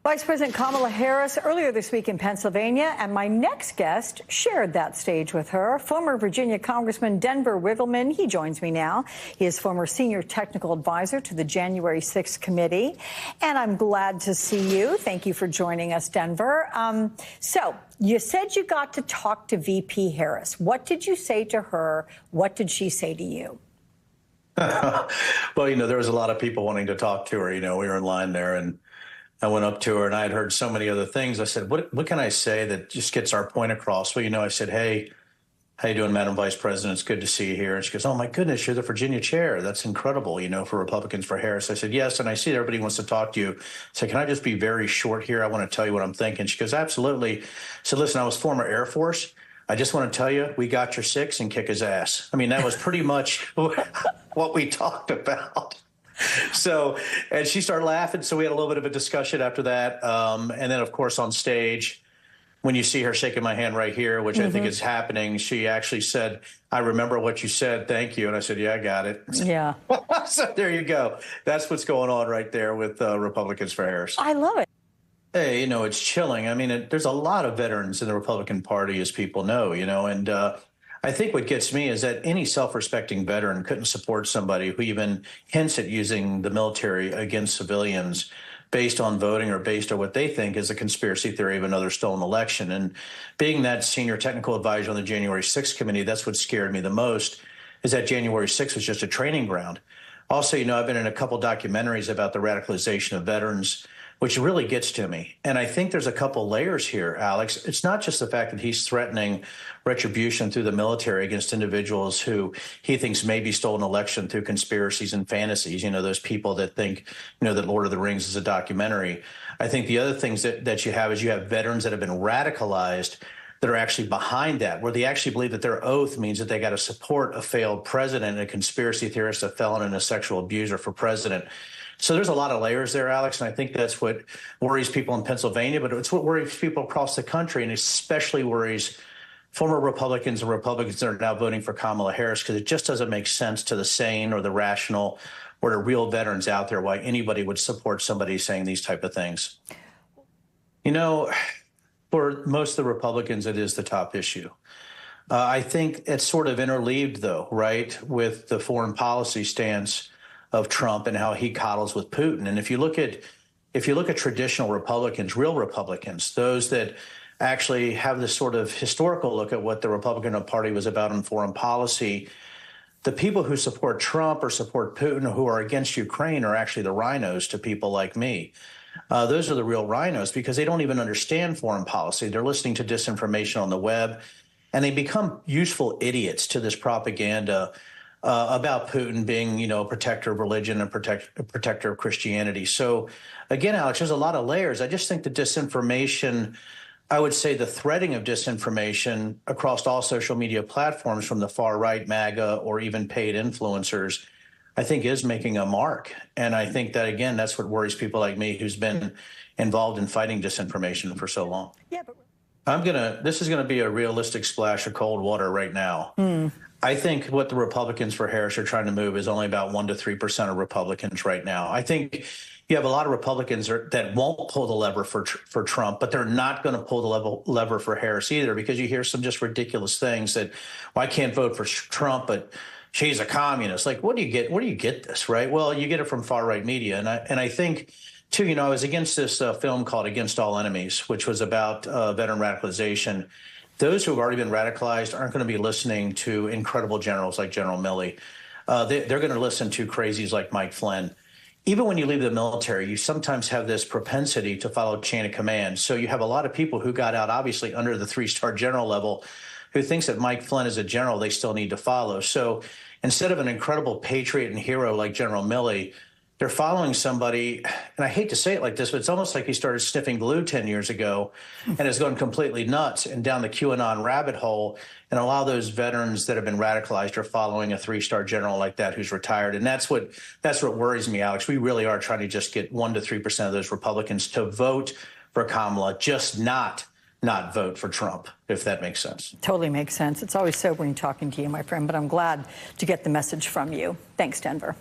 Vice President Kamala Harris earlier this week in Pennsylvania, and my next guest shared that stage with her. Former Virginia Congressman Denver Riggleman, he joins me now. He is former senior technical advisor to the January 6th committee, and I'm glad to see you. Thank you for joining us, Denver. So you said you got to talk to VP Harris. What did you say to her? What did she say to you? Well, there was a lot of people wanting to talk to her. We were in line there, and I went up to her, and I had heard so many other things. I said, what can I say that just gets our point across? Well, I said, hey, how you doing, Madam Vice President? It's good to see you here. And she goes, oh, my goodness, you're the Virginia chair. That's incredible, for Republicans for Harris. I said, yes, and I see that everybody wants to talk to you. I said, can I just be very short here? I want to tell you what I'm thinking. She goes, absolutely. I said, listen, I was former Air Force. I just want to tell you, we got your six and kick his ass. I mean, that was pretty much what we talked about. So, and she started laughing. So we had a little bit of a discussion after that. And then, of course, on stage, when you see her shaking my hand right here, which I think is happening, she actually said, I remember what you said. Thank you. And I said, yeah, I got it. Yeah. So there you go. That's what's going on right there with Republicans for Harris. I love it. Hey, it's chilling. I mean, there's a lot of veterans in the Republican Party, as people know, and I think what gets me is that any self-respecting veteran couldn't support somebody who even hints at using the military against civilians based on voting or based on what they think is a conspiracy theory of another stolen election. And being that senior technical advisor on the January 6th committee, that's what scared me the most, is that January 6th was just a training ground. Also, I've been in a couple documentaries about the radicalization of veterans, which really gets to me. And I think there's a couple layers here, Alex. It's not just the fact that he's threatening retribution through the military against individuals who he thinks maybe stole an election through conspiracies and fantasies, those people that think, that Lord of the Rings is a documentary. I think the other things that you have is you have veterans that have been radicalized that are actually behind that, where they actually believe that their oath means that they got to support a failed president, a conspiracy theorist, a felon, and a sexual abuser for president. So there's a lot of layers there, Alex, and I think that's what worries people in Pennsylvania, but it's what worries people across the country, and especially worries former Republicans and Republicans that are now voting for Kamala Harris, because it just doesn't make sense to the sane or the rational or the real veterans out there why anybody would support somebody saying these type of things. For most of the Republicans, it is the top issue. I think it's sort of interleaved, though, right, with the foreign policy stance of Trump and how he coddles with Putin. And if you look at traditional Republicans, real Republicans, those that actually have this sort of historical look at what the Republican Party was about in foreign policy, the people who support Trump or support Putin or who are against Ukraine are actually the rhinos to people like me. Those are the real rhinos because they don't even understand foreign policy. They're listening to disinformation on the web, and they become useful idiots to this propaganda about Putin being, a protector of religion and a protector of Christianity. So, again, Alex, there's a lot of layers. I just think the disinformation, I would say the threading of disinformation across all social media platforms from the far right, MAGA, or even paid influencers, I think is making a mark. And I think that, again, that's what worries people like me who's been involved in fighting disinformation for so long. Yeah, but this is going to be a realistic splash of cold water right now. I think what the Republicans for Harris are trying to move is only about 1% to 3% of Republicans right now. I think you have a lot of Republicans that won't pull the lever for Trump, but they're not going to pull the lever for Harris either, because you hear some just ridiculous things that, well, I can't vote for Trump, but she's a communist. Like, where do you get this, right? Well, you get it from far right media. And I think, too, I was against this film called Against All Enemies, which was about veteran radicalization. Those who have already been radicalized aren't going to be listening to incredible generals like General Milley. They're going to listen to crazies like Mike Flynn. Even when you leave the military, you sometimes have this propensity to follow chain of command. So you have a lot of people who got out, obviously, under the three-star general level, who thinks that Mike Flynn is a general they still need to follow. So instead of an incredible patriot and hero like General Milley, they're following somebody, and I hate to say it like this, but it's almost like he started sniffing glue 10 years ago and has gone completely nuts and down the QAnon rabbit hole. And a lot of those veterans that have been radicalized are following a three-star general like that who's retired. And that's what worries me, Alex. We really are trying to just get 1% to 3% of those Republicans to vote for Kamala, just not vote for Trump, if that makes sense. Totally makes sense. It's always sobering talking to you, my friend, but I'm glad to get the message from you. Thanks, Denver.